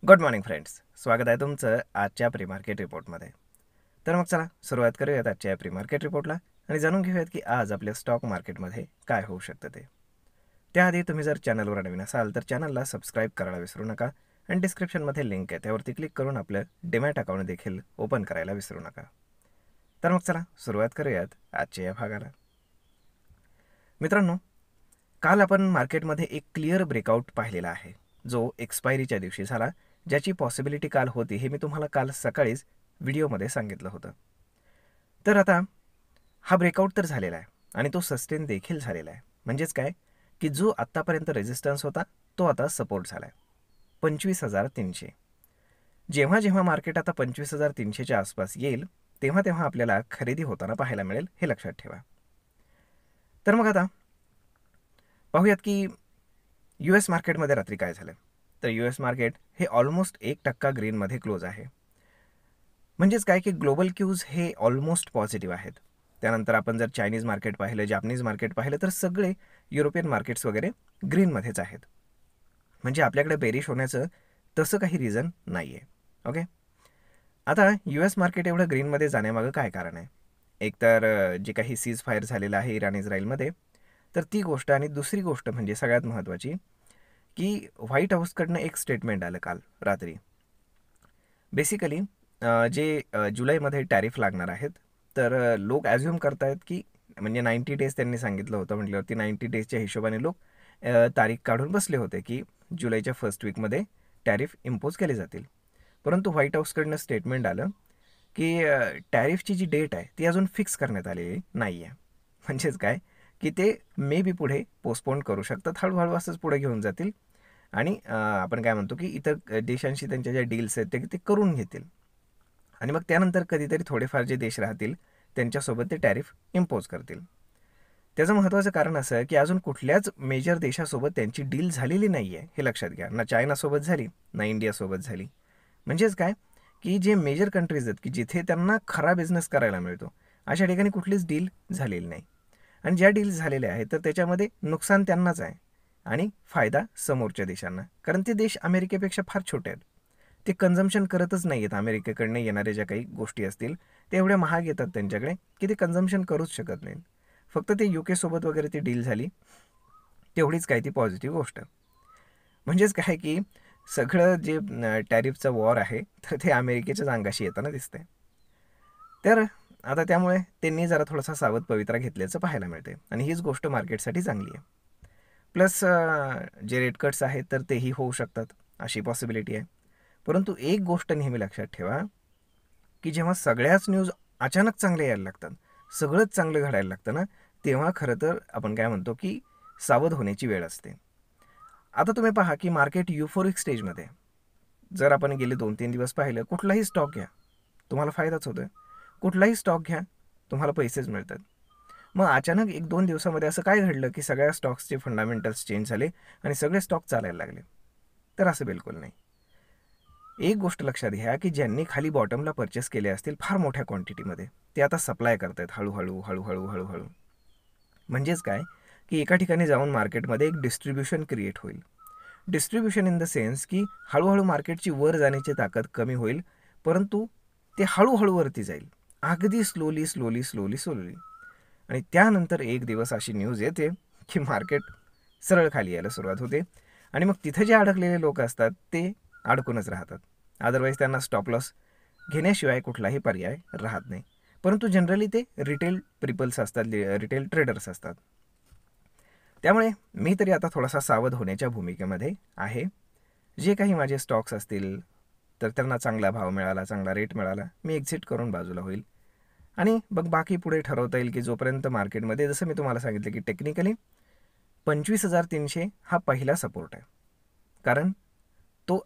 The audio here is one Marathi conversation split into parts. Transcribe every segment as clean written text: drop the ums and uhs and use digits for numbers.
गुड मॉर्निंग फ्रेंड्स, स्वागत आहे तुमचं आजच्या प्री मार्केट रिपोर्टमध्ये. तर मग चला सुरुवात करूयात आजच्या प्री मार्केट रिपोर्टला आणि जाणून घेऊयात की आज आपल्या स्टॉक मार्केटमध्ये काय होऊ शकतं ते. त्याआधी तुम्ही जर चॅनलवर नवीन असाल तर चॅनलला सबस्क्राईब करायला विसरू नका आणि डिस्क्रिप्शनमध्ये लिंक आहे त्यावरती क्लिक करून आपलं डीमॅट अकाउंट देखील ओपन करायला विसरू नका. तर मग चला सुरुवात करूयात आजच्या या भागाला. मित्रांनो, काल आपण मार्केटमध्ये एक क्लिअर ब्रेकआउट पाहिलेला आहे जो एक्सपायरीच्या दिवशी झाला, ज्याची पॉसिबिलिटी काल होती हे मी तुम्हाला काल सकाळीच व्हिडिओमध्ये सांगितलं होतं. तर आता हा ब्रेकआउट तर झालेला आहे आणि तो सस्टेन देखील झालेला आहे. म्हणजेच काय की जो आत्तापर्यंत रेजिस्टन्स होता तो आता सपोर्ट झाला आहे 25,300. जेव्हा जेव्हा मार्केट आता 25,300च्या आसपास येईल तेव्हा तेव्हा आपल्याला खरेदी होताना पाहायला मिळेल, हे लक्षात ठेवा. तर मग आता पाहूयात की US मार्केटमध्ये रात्री काय झालं. तर US मार्केट हे ऑलमोस्ट 1% ग्रीनमध्ये क्लोज आहे. म्हणजेच काय की ग्लोबल क्यूज हे ऑलमोस्ट पॉझिटिव्ह आहेत. त्यानंतर आपण जर चायनीज मार्केट पाहिलं, जापनीज मार्केट पाहिलं तर सगळे युरोपियन मार्केट्स वगैरे ग्रीनमध्येच आहेत. म्हणजे आपल्याकडे बेरिश होण्याचं तसं काही रिझन नाही आहे. ओके, आता US मार्केट एवढं ग्रीनमध्ये जाण्यामागं काय कारण आहे? एकतर जे काही सीज फायर झालेलं आहे इराण इस्रायलमध्ये, तर ती गोष्ट, आणि दुसरी गोष्ट म्हणजे सगळ्यात महत्त्वाची की व्हाईट हाऊसकडनं एक स्टेटमेंट आलं काल रात्री. बेसिकली जे जुलैमध्ये टॅरिफ लागणार आहेत, तर लोक ॲझ्युम करतायत की म्हणजे 90 डेज त्यांनी सांगितलं होतं, म्हटल्यावरती 90 डेजच्या हिशोबाने लोक तारीख काढून बसले होते की जुलैच्या फर्स्ट वीकमध्ये टॅरिफ इम्पोज केले जातील. परंतु व्हाईट हाऊसकडनं स्टेटमेंट आलं की टॅरिफची जी डेट आहे ती अजून फिक्स करण्यात आलेली नाही आहे. म्हणजेच काय की ते मे बी पुढे पोस्टपोन करू शकतात, हळूहळू असंच पुढे घेऊन जातील आणि आपण काय म्हणतो की इतर देशांशी त्यांच्या ज्या डील्स आहेत ते करून घेतील आणि मग त्यानंतर कधीतरी थोडेफार जे देश राहतील त्यांच्यासोबत ते टॅरिफ इम्पोज करतील. त्याचं महत्त्वाचं कारण असं आहे की अजून कुठल्याच मेजर देशासोबत त्यांची डील झालेली नाही आहे, हे लक्षात घ्या. ना चायनासोबत झाली, ना इंडियासोबत झाली. म्हणजेच काय की जे मेजर कंट्रीज आहेत की जिथे त्यांना खरा बिझनेस करायला मिळतो, अशा ठिकाणी कुठलीच डील झालेली नाही. आणि ज्या डील्स झालेल्या आहेत तर त्याच्यामध्ये नुकसान त्यांनाच आहे आणि फायदा समोरच्या देशांना, कारण ते देश अमेरिकेपेक्षा फार छोटे आहेत. ते कन्झम्पशन करतच नाही आहेत. अमेरिकेकडनं येणाऱ्या ज्या काही गोष्टी असतील ते एवढ्या महाग येतात त्यांच्याकडे की ते कन्झम्पशन करूच शकत नाहीत. फक्त ते UK सोबत वगैरे ती डील झाली तेवढीच काय ती पॉझिटिव्ह गोष्ट. म्हणजेच काय की सगळं जे टॅरिफचं वॉर आहे तर ते अमेरिकेच्याच अंगाशी येताना दिसतंय. तर आता त्यामुळे त्यांनी जरा थोडासा सावध पवित्रा घेतल्याचं पाहायला मिळते आणि हीच गोष्ट मार्केटसाठी चांगली आहे. प्लस जे रेट कट्स आहेत तर तेही होऊ शकतात, अशी पॉसिबिलिटी आहे. परंतु एक गोष्ट नेहमी लक्षात ठेवा की जेव्हा सगळ्याच न्यूज अचानक चांगले यायला लागतात, सगळंच चांगलं घडायला लागतं ना, तेव्हा खरं तर आपण काय म्हणतो की सावध होण्याची वेळ असते. आता तुम्ही पहा की मार्केट युफोरिक स्टेजमध्ये, जर आपण गेले 2-3 दिवस पाहिलं, कुठलाही स्टॉक घ्या तुम्हाला फायदाच होतोय, कुठलाही स्टॉक घ्या तुम्हाला पैसेच मिळतात. मग अचानक 1-2 दिवसामध्ये असं काय घडलं की सगळ्या स्टॉक्सचे फंडामेंटल्स चेंज झाले आणि सगळे स्टॉक चालायला लागले? तर असं बिलकुल नाही. एक गोष्ट लक्षात घ्या की ज्यांनी खाली बॉटमला परचेस केले असतील फार मोठ्या क्वांटिटीमध्ये, ते आता सप्लाय करत आहेत हळूहळू हळूहळू हळूहळू. म्हणजेच काय की एका ठिकाणी जाऊन मार्केटमध्ये एक डिस्ट्रीब्युशन क्रिएट होईल. डिस्ट्रीब्युशन इन द सेन्स की हळूहळू मार्केटची वर जाण्याची ताकद कमी होईल, परंतु ते हळूहळू वरती जाईल, अगदी स्लोली स्लोली स्लोली स्लोली. आणि त्यानंतर एक दिवस अशी न्यूज येते की मार्केट सरळ खाली यायला सुरुवात होते आणि मग तिथे जे अडकलेले लोक असतात ते अडकूनच राहतात. अदरवाईज त्यांना स्टॉप लॉस घेण्याशिवाय कुठलाही पर्याय राहत नाही. परंतु जनरली ते रिटेल पीपल्स असतात, रिटेल ट्रेडर्स असतात. त्यामुळे मी तरी आता थोडासा सावध होण्याच्या भूमिकेमध्ये आहे. जे काही माझे स्टॉक्स असतील तर त्यांना चांगला भाव मिळाला, चांगला रेट मिळाला, मी एक्झिट करून बाजूला होईल आणि मग बाकी पुढे ठरवता येईल की जोपर्यंत मार्केटमध्ये, जसं मी तुम्हाला सांगितलं की टेक्निकली 25,300 हा पहिला सपोर्ट आहे, कारण तो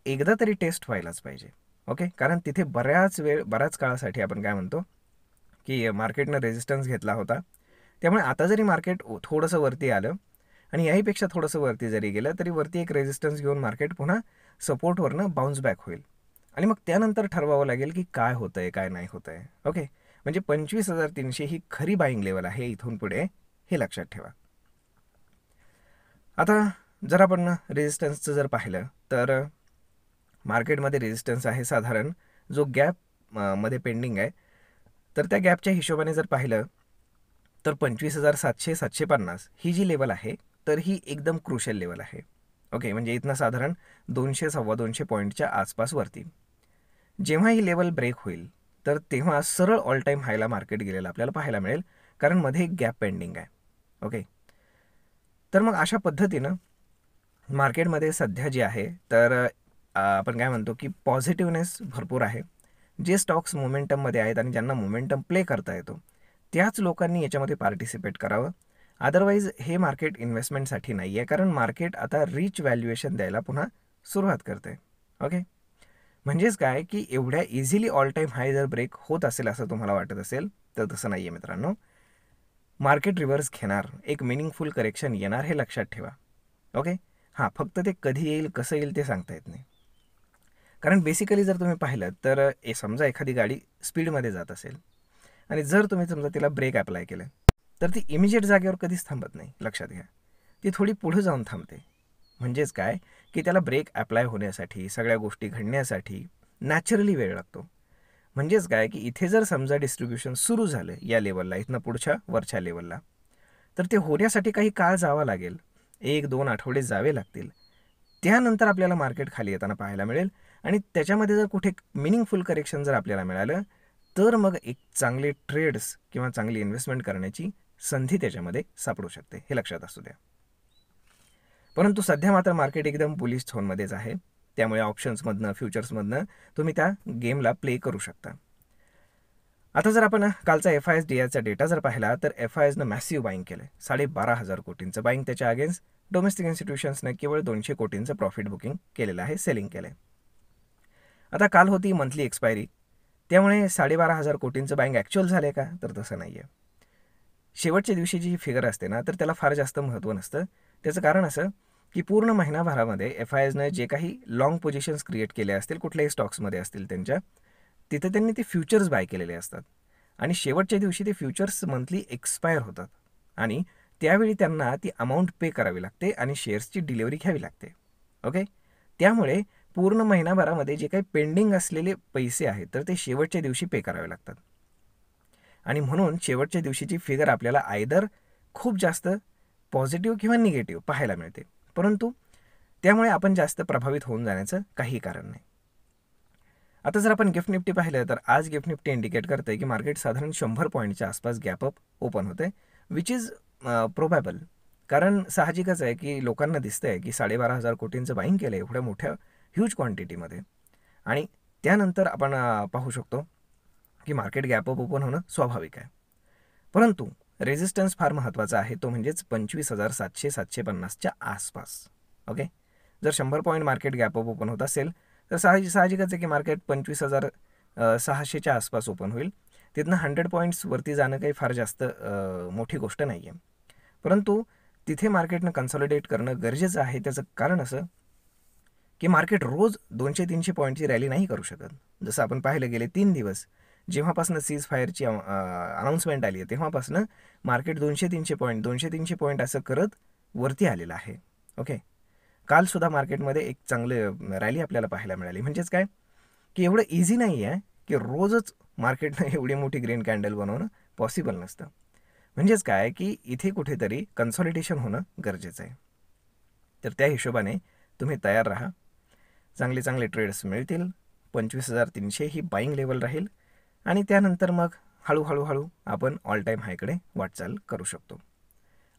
एकदा तरी टेस्ट व्हायलाच पाहिजे. ओके, कारण तिथे बऱ्याच काळासाठी आपण काय म्हणतो की मार्केटनं रेजिस्टन्स घेतला होता. त्यामुळे आता जरी मार्केट थोडंसं वरती आलं आणि याहीपेक्षा थोडंसं वरती जरी गेलं तरी वरती एक रेजिस्टन्स घेऊन मार्केट पुन्हा सपोर्टवरनं बाउन्स बॅक होईल आणि मग त्यानंतर ठरवावं लागेल की काय होतं आहे काय नाही होतं आहे. ओके, म्हणजे 25,300 ही खरी बाईंग लेवल आहे इथून पुढे, हे लक्षात ठेवा. आता जर आपण रेजिस्टन्सचं जर पाहिलं तर मार्केटमध्ये रेजिस्टन्स आहे साधारण जो गॅप मध्ये पेंडिंग आहे, तर त्या गॅपच्या हिशोबाने जर पाहिलं तर 25,700-750 ही जी लेवल आहे तर ही एकदम क्रुशियल लेवल आहे. ओके, म्हणजे इथनं साधारण 200-250 पॉईंटच्या आसपास वरती जेव्हा ही लेवल ब्रेक होईल तर तेव्हा सरळ ऑल टाईम हायला मार्केट गेलेलं आपल्याला पाहायला मिळेल, कारण मध्ये एक गॅप पेंडिंग आहे. ओके, तर मग अशा पद्धतीनं मार्केटमध्ये सध्या जी आहे तर आपण काय म्हणतो की पॉझिटिव्हनेस भरपूर आहे. जे स्टॉक्स मोमेंटममध्ये आहेत आणि ज्यांना मोमेंटम प्ले करता येतो त्याच लोकांनी याच्यामध्ये पार्टिसिपेट करावं. अदरवाईज हे मार्केट इन्व्हेस्टमेंटसाठी नाही आहे, कारण मार्केट आता रिच व्हॅल्युएशन द्यायला पुन्हा सुरुवात करते. ओके, म्हणजेच काय की एवढ्या इझिली ऑल टाईम हाय जर ब्रेक होत असेल असं तुम्हाला वाटत असेल तर तसं नाही आहे मित्रांनो. मार्केट रिव्हर्स घेणार, एक मिनिंगफुल करेक्शन येणार हे लक्षात ठेवा. ओके, हां, फक्त ते कधी येईल कसं येईल ते सांगता येत नाही. कारण बेसिकली जर तुम्ही पाहिलं तर समजा एखादी गाडी स्पीडमध्ये जात असेल आणि जर तुम्ही समजा तिला ब्रेक अप्लाय केलं तर ती इमिजिएट जागेवर कधीच थांबत नाही, लक्षात घ्या. ती थोडी पुढे जाऊन थांबते. म्हणजेच काय की त्याला ब्रेक अप्लाय होण्यासाठी, सगळ्या गोष्टी घडण्यासाठी नॅचरली वेळ लागतो. म्हणजेच काय की इथे जर समजा डिस्ट्रीब्युशन सुरू झालं या लेवलला, इथनं पुढच्या वरच्या लेवलला, तर ते होण्यासाठी काही काळ जावा लागेल, 1-2 आठवडे जावे लागतील. त्यानंतर आपल्याला मार्केट खाली येताना पाहायला मिळेल आणि त्याच्यामध्ये जर कुठे मिनिंगफुल करेक्शन जर आपल्याला मिळालं तर मग एक चांगले ट्रेड्स किंवा चांगली इन्व्हेस्टमेंट करण्याची संधी त्याच्यामध्ये सापडू शकते, हे लक्षात असू द्या. परंतु सध्या मात्र मार्केट एकदम बुलिश झोनमध्येच आहे, त्यामुळे ऑप्शन्समधनं, फ्युचर्समधनं तुम्ही त्या गेमला प्ले करू शकता. आता जर आपण कालचा FIS-DIचा डेटा जर पाहिला तर FISनं मॅसिव्ह बाईंग केलं, 12,500 कोटींचं बाईंग. त्याच्या अगेन्स्ट डोमेस्टिक इन्स्टिट्यूशन्सने केवळ 200 कोटींचं प्रॉफिट बुकिंग केलेलं आहे, सेलिंग केलं आहे. आता काल होती मंथली एक्सपायरी, त्यामुळे 12,500 कोटींचं बाईंग ॲक्च्युअल झालं आहे का, तर तसं नाही आहे. शेवटच्या दिवशी जी फिगर असते ना तर त्याला फार जास्त महत्त्व नसतं. त्याचं कारण असं की पूर्ण महिनाभरामध्ये FISनं जे काही लाँग पोझिशन्स क्रिएट केले असतील, कुठल्याही स्टॉक्समध्ये असतील त्यांच्या, तिथे त्यांनी ते फ्युचर्स बाय केलेले असतात आणि शेवटच्या दिवशी ते फ्युचर्स मंथली एक्सपायर होतात आणि त्यावेळी त्यांना ती अमाऊंट पे करावी लागते आणि शेअर्सची डिलिव्हरी घ्यावी लागते. ओके, त्यामुळे पूर्ण महिनाभरामध्ये जे काही पेंडिंग असलेले पैसे आहेत तर ते शेवटच्या दिवशी पे करावे लागतात आणि म्हणून शेवटच्या दिवशीची फिगर आपल्याला आयदर खूप जास्त पॉझिटिव्ह किंवा निगेटिव्ह पाहायला मिळते, परंतु त्यामुळे आपण जास्त प्रभावित होऊन जाण्याचं काही कारण नाही. आता जर आपण गिफ्ट निफ्टी पाहिलं तर आज गिफ्ट निफ्टी इंडिकेट करते आहे की मार्केट साधारण 100 पॉईंटच्या आसपास गॅपअप ओपन होते, विच इज प्रोबॅबल. कारण साहजिकच आहे की लोकांना दिसतं आहे की 12,500 कोटींचं बाईंग केलं आहे एवढ्या मोठ्या ह्यूज क्वांटिटीमध्ये आणि त्यानंतर आपण पाहू शकतो की मार्केट गॅपअप ओपन होणं स्वाभाविक आहे. परंतु रेजिस्टन्स फार महत्त्वाचा आहे, तो म्हणजेच 25,700-750च्या आसपास. ओके, जर 100 पॉईंट मार्केट गॅपअप ओपन होत असेल तर साहजिकच आहे की मार्केट 25,600च्या आसपास ओपन होईल. तिथनं 100 पॉईंट्सवरती जाणं काही फार जास्त मोठी गोष्ट नाही आहे, परंतु तिथे मार्केटनं कन्सॉलिडेट करणं गरजेचं आहे. त्याचं कारण असं की मार्केट रोज 200-300 पॉईंटची रॅली नाही करू शकत. जसं आपण पाहिलं गेले 3 दिवस जेव्हापासून सीज फायरची अनाऊन्समेंट आली आहे तेव्हापासून मार्केट 200-300 पॉईंट असं करत वरती आलेलं आहे. ओके, कालसुद्धा मार्केटमध्ये एक चांगलं रॅली आपल्याला पाहायला मिळाली. म्हणजेच काय की एवढं इझी नाही आहे की रोजच मार्केटनं एवढी मोठी ग्रीन कॅन्डल बनवणं पॉसिबल नसतं. म्हणजेच काय की इथे कुठेतरी कन्सॉलिडेशन होणं गरजेचं आहे. तर त्या हिशोबाने तुम्ही तयार राहा, चांगले चांगले ट्रेड्स मिळतील. 25,300 ही बाईंग लेवल राहील आणि त्यानंतर मग हळूहळू आपण ऑल टाईम हायकडे वाटचाल करू शकतो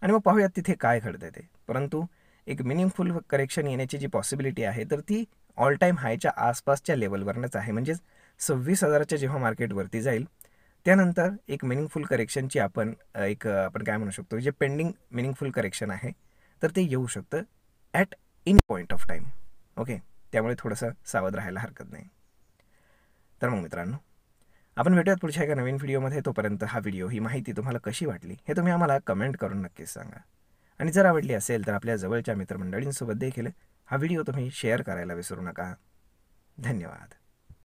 आणि मग पाहूयात तिथे काय घडतं ते. परंतु एक मिनिंगफुल करेक्शन येण्याची जी पॉसिबिलिटी आहे तर ती ऑल टाईम हायच्या आसपासच्या लेवलवरनंच आहे. म्हणजेच 26,000च्या जेव्हा मार्केटवरती जाईल त्यानंतर एक मिनिंगफुल करेक्शनची आपण काय म्हणू शकतो, जे पेंडिंग मिनिंगफुल करेक्शन आहे तर ते येऊ शकतं at any point of time. Okay, त्यामुळे थोडंसं सावध राहायला हरकत नाही. तर मग मित्रांनो, आपण भेटूयात पुढच्या एका नवीन व्हिडिओमध्ये. तोपर्यंत हा व्हिडिओ, ही माहिती तुम्हाला कशी वाटली हे तुम्ही आम्हाला कमेंट करून नक्कीच सांगा आणि जर आवडली असेल तर आपल्या जवळच्या मित्रमंडळींसोबत देखील हा व्हिडिओ तुम्ही शेअर करायला विसरू नका. धन्यवाद.